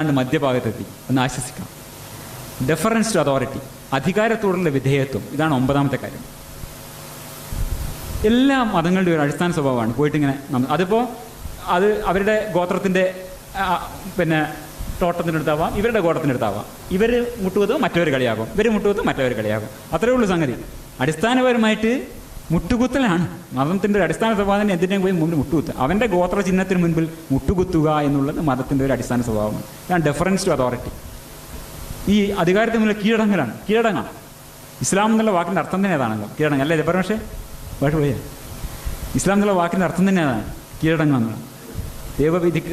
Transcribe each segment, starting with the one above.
മധ്യഭാഗത്തെത്തി ഒന്ന് ആശ്വസിക്കാം. Deferens to authority, അധികാരത്തോടുള്ള വിധേയത്വം, ഇതാണ് 9ാമത്തെ കാര്യം. എല്ലാ മതങ്ങളുടെയും ഒരു അടിസ്ഥാന സ്വഭാവമാണ് പോയിട്ടിങ്ങനെ അതിപ്പോൾ അത് അവരുടെ ഗോത്രത്തിൻ്റെ തോട്ടത്തിനടുത്താവാം, ഇവരുടെ ഗോത്രത്തിനടുത്താവാം. ഇവർ മുട്ടുവതോ മറ്റവർ കളിയാകും, ഇവർ മുട്ടുവതോ മറ്റവർ കളിയാകും. അത്രയേ ഉള്ളൂ സംഗതി. അടിസ്ഥാനപരമായിട്ട് മുട്ടുകുത്തലാണ് മതത്തിൻ്റെ ഒരു അടിസ്ഥാന സ്വഭാവം. തന്നെ എന്തിനേയും പോയി മുന്നിൽ മുട്ടുകുത്തുക, അവൻ്റെ ഗോത്ര ചിഹ്നത്തിന് മുൻപിൽ മുട്ടുകുത്തുക എന്നുള്ളത് മതത്തിൻ്റെ ഒരു അടിസ്ഥാന സ്വഭാവമാണ്. ഇതാണ് ഡെഫറൻസ് ടു അതോറിറ്റി. ഈ അധികാരത്തിന് മുന്നിൽ കീഴടങ്ങാണ്. ഇസ്ലാം എന്നുള്ള വാക്കിൻ്റെ അർത്ഥം തന്നെ അതാണല്ലോ, കീഴടങ്ങ അല്ലേ? പക്ഷേ പോയ ഇസ്ലാം എന്നുള്ള വാക്കിൻ്റെ അർത്ഥം തന്നെ അതാണ്, കീഴടങ്ങുക എന്നുള്ളത്.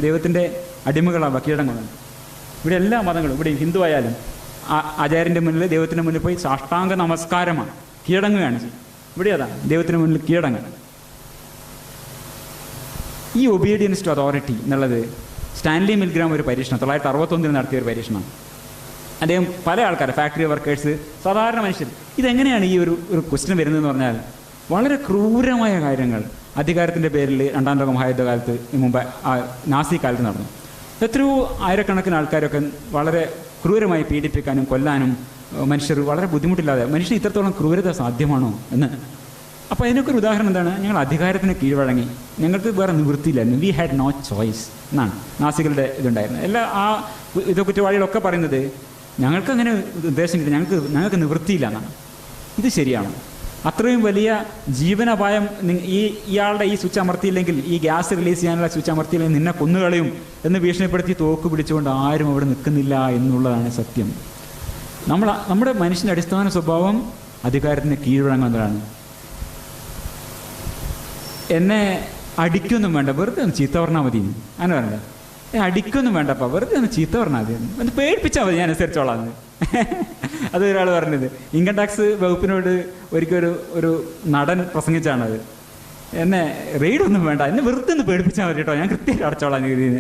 ദൈവത്തിൻ്റെ അടിമകളാവുക, കീഴടങ്ങുക. ഇവിടെ എല്ലാ മതങ്ങളും, ഇവിടെ ഹിന്ദു ആയാലും ആചാര്യൻ്റെ മുന്നിൽ, ദൈവത്തിൻ്റെ മുന്നിൽ പോയി സാഷ്ടാംഗ നമസ്കാരമാണ്, കീഴടങ്ങുകയാണ്. ഇവിടെ അതാണ് ദൈവത്തിന് മുന്നിൽ കീഴടങ്ങുക. ഈ ഒബീഡിയൻസ് ടു അതോറിറ്റി എന്നുള്ളത് സ്റ്റാൻലി മിൽഗ്രാം ഒരു പരീക്ഷണം 1961 നടത്തിയ ഒരു പരീക്ഷണമാണ്. അദ്ദേഹം പല ആൾക്കാർ, ഫാക്ടറി വർക്കേഴ്സ്, സാധാരണ മനുഷ്യർ, ഇതെങ്ങനെയാണ് ഈ ഒരു ക്വസ്റ്റ്യൻ വരുന്നതെന്ന് പറഞ്ഞാൽ വളരെ ക്രൂരമായ കാര്യങ്ങൾ അധികാരത്തിൻ്റെ പേരിൽ 2ാം ലോക മഹായുദ്ധകാലത്ത് മുമ്പ് നാസി കാലത്ത് നടന്നു. എത്രയോ ആയിരക്കണക്കിന് ആൾക്കാരൊക്കെ വളരെ ക്രൂരമായി പീഡിപ്പിക്കാനും കൊല്ലാനും മനുഷ്യർ വളരെ ബുദ്ധിമുട്ടില്ലാതെ, മനുഷ്യൻ ഇത്രത്തോളം ക്രൂരത സാധ്യമാണോ എന്ന്. അപ്പോൾ അതിനൊക്കെ ഒരു ഉദാഹരണം എന്താണ്? ഞങ്ങൾ അധികാരത്തിന് കീഴ്വഴങ്ങി, ഞങ്ങൾക്ക് വേറെ നിവൃത്തിയില്ലായിരുന്നു. വി ഹാഡ് നോ ചോയ്സ് എന്നാണ് നാസികളുടെ ഇതുണ്ടായിരുന്നത്. എല്ലാ കുറ്റവാളികളൊക്കെ പറയുന്നത് ഞങ്ങൾക്ക് അങ്ങനെ ഉദ്ദേശം കിട്ടി, ഞങ്ങൾക്ക് നിവൃത്തിയില്ല എന്നാണ്. ഇത് ശരിയാണ്. അത്രയും വലിയ ജീവനപായം ഇയാളുടെ ഈ സ്വിച്ച് അമർത്തിയില്ലെങ്കിൽ, ഈ ഗ്യാസ് റിലീസ് ചെയ്യാനുള്ള സ്വിച്ച് അമർത്തിയില്ലെങ്കിൽ നിന്നെ കൊന്നുകളയും എന്ന് ഭീഷണിപ്പെടുത്തി തോക്ക് പിടിച്ചുകൊണ്ട് ആരും അവിടെ നിൽക്കുന്നില്ല എന്നുള്ളതാണ് സത്യം. നമ്മുടെ മനുഷ്യൻ്റെ അടിസ്ഥാന സ്വഭാവം അധികാരത്തിന് കീഴ്വഴങ്ങുന്നതാണ്. എന്നെ അടിക്കൊന്നും വേണ്ട, വെറുതെ ഒന്ന് ചീത്ത പറഞ്ഞാൽ മതി അങ്ങനെ പറയണ്ടേ. അടിക്കൊന്നും വേണ്ടപ്പോൾ വെറുതെ ഒന്ന് ചീത്ത പറഞ്ഞാൽ മതി, ഒന്ന് പേടിപ്പിച്ചാൽ മതി, ഞാൻ അനുസരിച്ചോളാം. അത് ഒരാൾ പറഞ്ഞത് ഇൻകം ടാക്സ് വകുപ്പിനോട് ഒരിക്കൽ ഒരു നടൻ പ്രസംഗിച്ചാണത്. എന്നെ റെയ്ഡൊന്നും വേണ്ട, എന്നെ വെറുതെ ഒന്ന് പേടിപ്പിച്ചാൽ മതി കേട്ടോ, ഞാൻ കൃത്യമായിട്ട് അടച്ചോളാം രീതിയിൽ.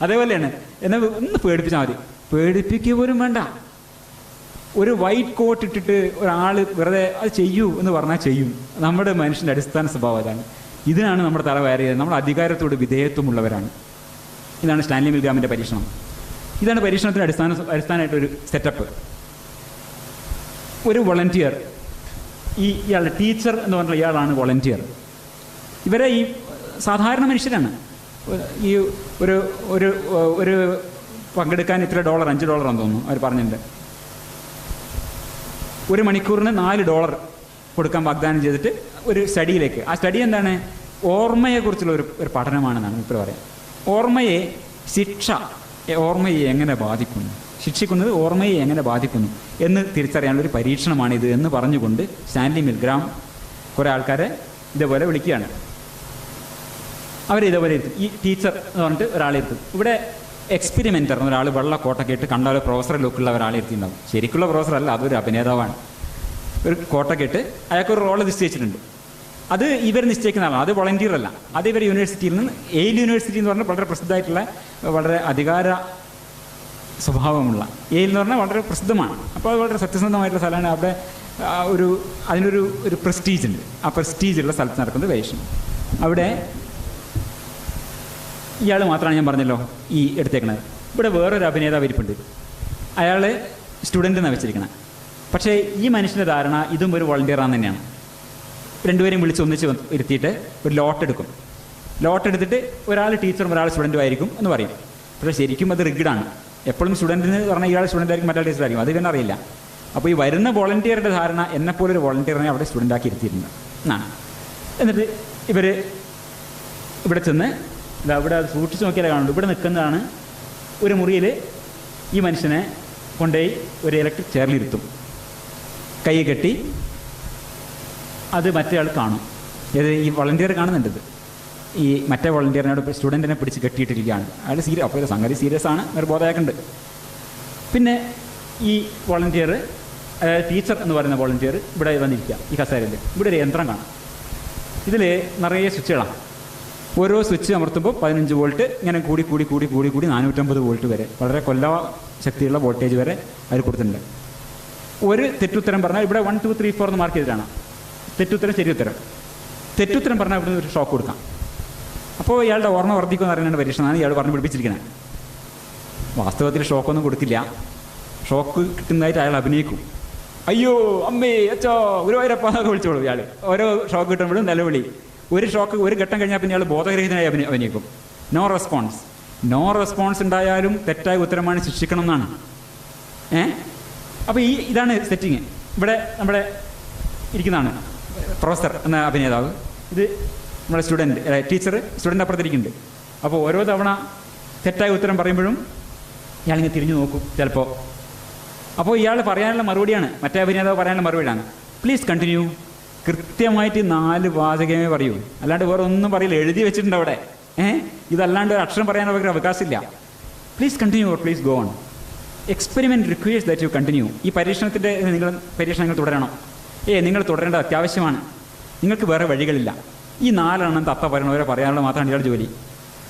അതേപോലെയാണ്, എന്നെ ഒന്ന് പേടിപ്പിച്ചാൽ മതി. പേടിപ്പിക്കുക പോലും വേണ്ട. ഒരു വൈറ്റ് കോട്ട് ഇട്ടിട്ട് ഒരാൾ വെറുതെ അത് ചെയ്യൂ എന്ന് പറഞ്ഞാൽ ചെയ്യും. നമ്മുടെ മനുഷ്യൻ്റെ അടിസ്ഥാന സ്വഭാവം അതാണ്. ഇതിനാണ് നമ്മുടെ തല കയറിയത്. നമ്മൾ അധികാരത്തോട് വിധേയത്വമുള്ളവരാണ്. ഇതാണ് സ്റ്റാൻലി മിൽഗ്രാമിൻ്റെ പരീക്ഷണം. ഇതാണ് പരീക്ഷണത്തിൻ്റെ അടിസ്ഥാനമായിട്ടൊരു സെറ്റപ്പ്. ഒരു വോളണ്ടിയർ, ഇയാളുടെ ടീച്ചർ എന്ന് പറഞ്ഞാൽ ഇയാളാണ് വോളണ്ടിയർ. ഇവരെ ഈ സാധാരണ മനുഷ്യരാണ്. ഈ ഒരു പങ്കെടുക്കാൻ ഇത്ര $5 ആണെന്ന് തോന്നുന്നു അവർ പറഞ്ഞിട്ടുണ്ട്. 1 മണിക്കൂറിന് $4 കൊടുക്കാൻ വാഗ്ദാനം ചെയ്തിട്ട് ഒരു സ്റ്റഡിയിലേക്ക്. ആ സ്റ്റഡി എന്താണ്? ഓർമ്മയെക്കുറിച്ചുള്ള ഒരു പഠനമാണെന്നാണ് ഇപ്പോൾ പറയാം. ഓർമ്മയെ എങ്ങനെ ബാധിക്കുന്നു, ശിക്ഷിക്കുന്നത് ഓർമ്മയെ എങ്ങനെ ബാധിക്കുന്നു എന്ന് തിരിച്ചറിയാനുള്ള ഒരു പരീക്ഷണമാണിത് എന്ന് പറഞ്ഞുകൊണ്ട് സ്റ്റാൻലി മിൽഗ്രാം കുറേ ആൾക്കാരെ ഇതേപോലെ വിളിക്കുകയാണ്. അവരിതേപോലെ ഇരുത്തും. ഈ ടീച്ചർ എന്ന് പറഞ്ഞിട്ട് ഒരാളിരുത്തും. ഇവിടെ എക്സ്പെരിമെൻ്റർ എന്നൊരാൾ വെള്ള കോട്ടൊക്കെ ഇട്ട് കണ്ടാൽ പ്രൊഫസർ ലുക്കുള്ള ഒരാളിരുത്തിണ്ടാവും. ശരിക്കുള്ള പ്രൊഫസർ അല്ല, അതൊരു അഭിനേതാവാണ്. ഒരു കോട്ടൊക്കെ ഇട്ട് അയാൾക്കൊരു റോള് നിശ്ചയിച്ചിട്ടുണ്ട്. അത് ഇവർ നിശ്ചയിക്കുന്ന ആളാണ്, അത് വോളണ്ടിയർ അല്ല. അത് ഇവർ യൂണിവേഴ്സിറ്റിയിൽ നിന്ന്, യെയിൽ യൂണിവേഴ്സിറ്റി എന്ന് പറഞ്ഞാൽ വളരെ പ്രസിദ്ധമായിട്ടുള്ള, വളരെ അധികാര സ്വഭാവമുള്ള, യെയിൽ എന്ന് പറഞ്ഞാൽ വളരെ പ്രസിദ്ധമാണ്. അപ്പോൾ അത് വളരെ സത്യസന്ധമായിട്ടുള്ള സ്ഥലമാണ്. അവിടെ അതിനൊരു പ്രസ്റ്റീജ് ഉണ്ട്. ആ പ്രസ്റ്റീജുള്ള സ്ഥലത്ത് നടക്കുന്നത് പരീക്ഷണം. അവിടെ ഇയാൾ മാത്രമാണ് ഞാൻ പറഞ്ഞല്ലോ ഈ എടുത്തേക്കണത്. ഇവിടെ വേറൊരു അഭിനേതാവ് ഇരിപ്പുണ്ട്. അയാൾ സ്റ്റുഡൻ്റ് എന്നാണ് വെച്ചിരിക്കണം. പക്ഷേ ഈ മനുഷ്യൻ്റെ ധാരണ ഇതും ഒരു വോളണ്ടിയറാന്ന് തന്നെയാണ്. രണ്ടുപേരെയും ഒന്നിച്ച് ഇരുത്തിയിട്ട് ഒരു ലോട്ട് എടുക്കും. ലോട്ട് എടുത്തിട്ട് ഒരാൾ ടീച്ചറും ഒരാൾ സ്റ്റുഡൻറ്റും ആയിരിക്കും എന്ന് പറയും. പക്ഷേ ശരിക്കും അത് റിഗിഡാണ്. എപ്പോഴും സ്റ്റുഡൻറ്റിന് പറഞ്ഞാൽ ഇയാൾ സ്റ്റുഡൻ്റ് ആയിരിക്കും, മറ്റേ ടീച്ചറായിരിക്കും. അത് ഇവൻ അറിയില്ല. അപ്പോൾ ഈ വരുന്ന വോളണ്ടിയറുടെ ധാരണ എന്നെപ്പോലൊരു വോളണ്ടിയറിനെ അവിടെ സ്റ്റുഡൻ്റാക്കി ഇരുത്തിയിട്ടുണ്ട് എന്നാണ്. എന്നിട്ട് ഇവർ ഇവിടെ ചെന്ന് ഇവിടെ അത് സൂക്ഷിച്ച് നോക്കിയാലേ കാണുള്ളൂ. ഇവിടെ നിൽക്കുന്നതാണ് ഒരു മുറിയിൽ ഈ മനുഷ്യനെ കൊണ്ടുപോയി ഒരു ഇലക്ട്രിക് ചെയറിലിരുത്തും. കൈ കെട്ടി അത് മറ്റേ ആൾ കാണും. ഈ വോളണ്ടിയർ കാണുന്നുണ്ടത്. ഈ മറ്റേ വോളണ്ടിയറിനോട് സ്റ്റുഡൻറ്റിനെ പിടിച്ച് കെട്ടിയിട്ടിരിക്കുകയാണ്. അയാൾ അപ്പോൾ ഇത് സംഗതി സീരിയസ് ആണ്, ഒരു ബോധമാക്കുന്നുണ്ട്. പിന്നെ ഈ വോളണ്ടിയർ, ടീച്ചർ എന്ന് പറയുന്ന വോളണ്ടിയർ ഇവിടെ വന്നിരിക്കുക ഈ കസേരയിൽ. ഇവിടെ ഒരു യന്ത്രം കാണാം. ഇതിൽ നിറയെ സ്വിച്ചുകളാണ്. ഓരോ സ്വിച്ച് അമർത്തുമ്പോൾ 15 വോൾട്ട് ഇങ്ങനെ കൂടി 450 വോൾട്ട് വരെ, വളരെ കൊല്ല ശക്തിയുള്ള വോൾട്ടേജ് വരെ അവർ കൊടുത്തിട്ടുണ്ട്. ഒരു തെറ്റുത്തരം പറഞ്ഞാൽ ഇവിടെ 1 2 3 4 എന്ന് മാർക്ക് ചെയ്തിട്ടാണ്. തെറ്റുത്തരം ശരിയുത്തരം. തെറ്റുത്തരം പറഞ്ഞാൽ ഇവിടെ ഒരു ഷോക്ക് കൊടുക്കാം. അപ്പോൾ ഇയാളുടെ ഓർമ്മ വർദ്ധിക്കുമെന്ന് അറിയുന്ന പരീക്ഷണമാണ് ഇയാൾ പറഞ്ഞു പിടിപ്പിച്ചിരിക്കുന്നത്. വാസ്തവത്തിൽ ഷോക്കൊന്നും കൊടുക്കില്ല. ഷോക്ക് കിട്ടുന്നതായിട്ട് അയാൾ അഭിനയിക്കും. അയ്യോ അമ്മേ അച്ഛോ ഗുരുവായൂരപ്പ എന്നൊക്കെ വിളിച്ചോളൂ ഇയാൾ. ഓരോ ഷോക്ക് കിട്ടുമ്പോഴും നിലവിളി. ഒരു ഷോക്ക് ഒരു ഘട്ടം കഴിഞ്ഞാൽ പിന്നെ ഇയാൾ ബോധരഹിതനായി അഭിനയിക്കും. No response. നോ റെസ്പോൺസ് ഉണ്ടായാലും തെറ്റായ ഉത്തരമാണ്, ശിക്ഷിക്കണം എന്നാണ്. അപ്പോൾ ഇതാണ് സെറ്റിങ്. ഇവിടെ നമ്മുടെ ഇരിക്കുന്നതാണ് പ്രൊഫസർ എന്ന അഭിനേതാവ്. ഇത് നമ്മുടെ ടീച്ചർ സ്റ്റുഡൻ്റ് അപ്പുറത്തിരിക്കുന്നുണ്ട്. അപ്പോൾ ഓരോ തവണ തെറ്റായ ഉത്തരം പറയുമ്പോഴും ഇയാളിങ്ങനെ തിരിഞ്ഞു നോക്കും ചിലപ്പോൾ. അപ്പോൾ ഇയാൾ പറയാനുള്ള മറുപടിയാണ്, മറ്റേ അഭിനേതാവ് പറയാനുള്ള മറുപടിയാണ്, പ്ലീസ് കണ്ടിന്യൂ. കൃത്യമായിട്ട് 4 വാചകമേ പറയൂ, അല്ലാണ്ട് വേറെ ഒന്നും പറയില്ല. എഴുതി വെച്ചിട്ടുണ്ട് അവിടെ. ഇതല്ലാണ്ട് ഒരു അക്ഷരം പറയാൻ അവർക്ക് അവകാശമില്ല. Please continue or please go on. Experiment requires that you continue. ഈ പരീക്ഷണത്തിൻ്റെ പരീക്ഷണങ്ങൾ തുടരണം. നിങ്ങൾ തുടരേണ്ടത് അത്യാവശ്യമാണ്. നിങ്ങൾക്ക് വേറെ വഴികളില്ല. ഈ 4 എണ്ണം തത്ത പറയണവരെ പറയാനുള്ള മാത്രമാണ് ഇയാളുടെ ജോലി.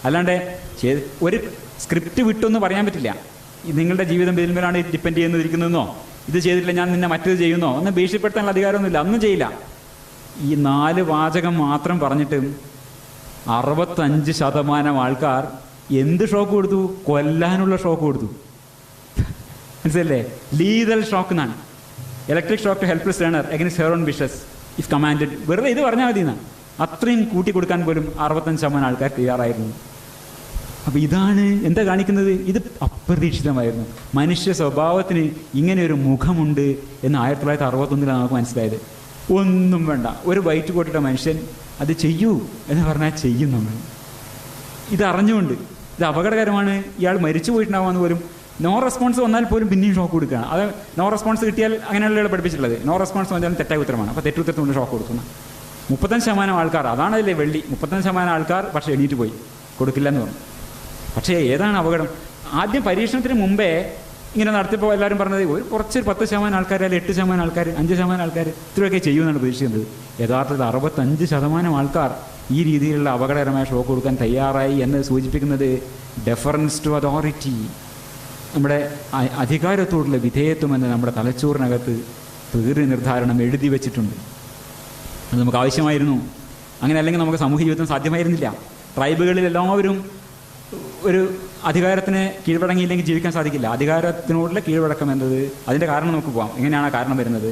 അല്ലാണ്ട് ഒരു സ്ക്രിപ്റ്റ് വിട്ടൊന്നും പറയാൻ പറ്റില്ല. നിങ്ങളുടെ ജീവിതം ഇതിന്മേലാണ് ഡിപ്പെൻഡ് ചെയ്യുന്നതിരിക്കുന്നതെന്നോ ഇത് ചെയ്തിട്ടില്ല ഞാൻ നിന്നെ മറ്റേത് ചെയ്യുന്നോ ഒന്നും ഭീഷണിപ്പെടുത്താനുള്ള അധികാരമൊന്നുമില്ല. ഒന്നും ചെയ്യില്ല. ഈ 4 വാചകം മാത്രം പറഞ്ഞിട്ട് 65% ആൾക്കാർ എന്ത് ഷോക്ക് കൊടുത്തു? കൊല്ലാനുള്ള ഷോക്ക് കൊടുത്തു. മനസ്സിലല്ലേ? ലീതൽ ഷോക്ക് എന്നാണ്. Electric shock to helpless learner against her own wishes if commanded. വെറുതെ ഇത് പറഞ്ഞാൽ മതി എന്നാണ്. അത്രയും കൂട്ടി കൊടുക്കാൻ പോലും 65% ആൾക്കാർ തയ്യാറായിരുന്നു. അപ്പോൾ ഇതാണ് എന്താ കാണിക്കുന്നത്? ഇത് അപ്രതീക്ഷിതമായിരുന്നു. മനുഷ്യ സ്വഭാവത്തിന് ഇങ്ങനെ ഒരു മുഖമുണ്ട് എന്ന് 1961 നമുക്ക് മനസ്സിലായത്. ഒന്നും വേണ്ട, ഒരു വൈറ്റ് കോട്ടിട്ട മനുഷ്യൻ അത് ചെയ്യൂ എന്ന് പറഞ്ഞാൽ ചെയ്യും. നമ്മൾ ഇതറിഞ്ഞുകൊണ്ട് ഇത് അപകടകരമാണ്, ഇയാൾ മരിച്ചു പോയിട്ടുണ്ടാവുമെന്ന് പോലും നോ റെസ്പോൺസ് വന്നാൽ പോലും പിന്നെയും ഷോക്ക് കൊടുക്കുകയാണ്. അത് നോ റെസ്പോൺസ് കിട്ടിയാൽ അങ്ങനെയുള്ള പഠിപ്പിച്ചിട്ടുള്ളത്. നോ റെസ്പോൺസ് വന്നാലും തെറ്റായ ഉത്തരമാണ്. അപ്പോൾ തെറ്റുത്തരത്തുകൊണ്ട് ഷോക്ക് കൊടുക്കുന്ന 35% ആൾക്കാർ, അതാണ് അതിലെ വെള്ളി. 35% ആൾക്കാർ പക്ഷേ എണീറ്റ് പോയി, കൊടുക്കില്ല എന്ന് പറഞ്ഞു. പക്ഷേ ഏതാണ് അപകടം? ആദ്യം പരീക്ഷണത്തിന് മുമ്പേ ഇങ്ങനെ നടത്തിയപ്പോൾ എല്ലാവരും പറഞ്ഞത് കുറച്ച് 10% ആൾക്കാർ, അല്ലെങ്കിൽ 8% ആൾക്കാർ, 5% ആൾക്കാർ ഇത്രയൊക്കെ ചെയ്യുമെന്നാണ് പ്രതീക്ഷിക്കുന്നത്. യഥാർത്ഥത്തിൽ 65% ആൾക്കാർ ഈ രീതിയിലുള്ള അപകടകരമായ ഷോക്ക് കൊടുക്കാൻ തയ്യാറായി എന്ന് സൂചിപ്പിക്കുന്നത് ഡെഫറൻസ് ടു അതോറിറ്റി, നമ്മുടെ അധികാരത്തോടുള്ള വിധേയത്വം എന്ന് നമ്മുടെ തലച്ചോറിനകത്ത് തീർച്ച നിർദ്ധാരണം എഴുതി വെച്ചിട്ടുണ്ട്. അത് നമുക്ക് ആവശ്യമായിരുന്നു. അങ്ങനെ അല്ലെങ്കിൽ നമുക്ക് സാമൂഹ്യ ജീവിതം സാധ്യമായിരുന്നില്ല. ട്രൈബുകളിൽ എല്ലാവരും ഒരു അധികാരത്തിന് കീഴ്വഴങ്ങിയില്ലെങ്കിൽ ജീവിക്കാൻ സാധിക്കില്ല. അധികാരത്തിനോടുള്ള കീഴ്വഴക്കം എന്നത് അതിൻ്റെ കാരണം നമുക്ക് പോകാം. എങ്ങനെയാണ് ആ കാരണം വരുന്നത്?